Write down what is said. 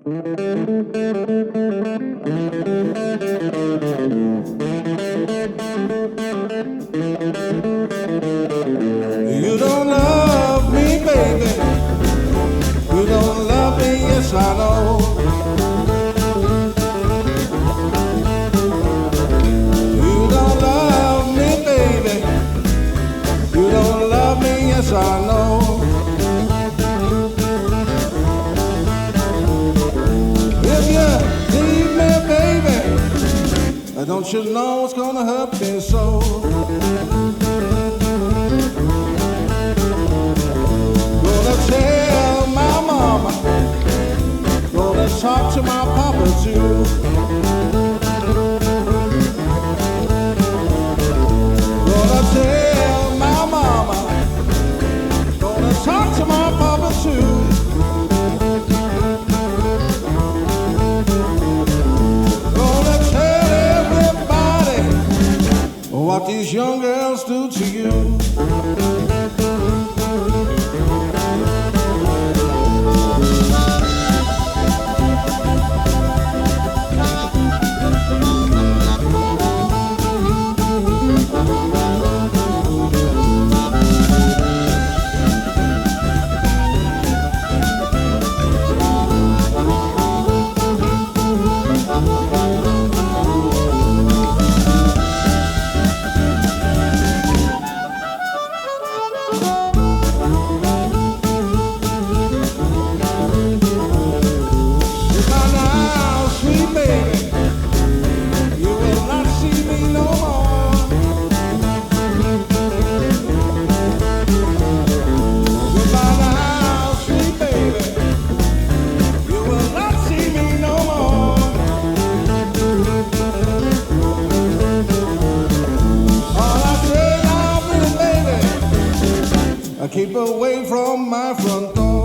You don't love me, baby. You don't love me, yes I know. You don't love me, baby. You don't love me, yes I know. If you leave me, baby, don't you know it's gonna hurt me so? Gonna tell my mama, gonna talk to my papa too. Gonna tell my mama, gonna talk to my papa too. Gonna tell everybody what these young girls do to you. Keep away from my front door.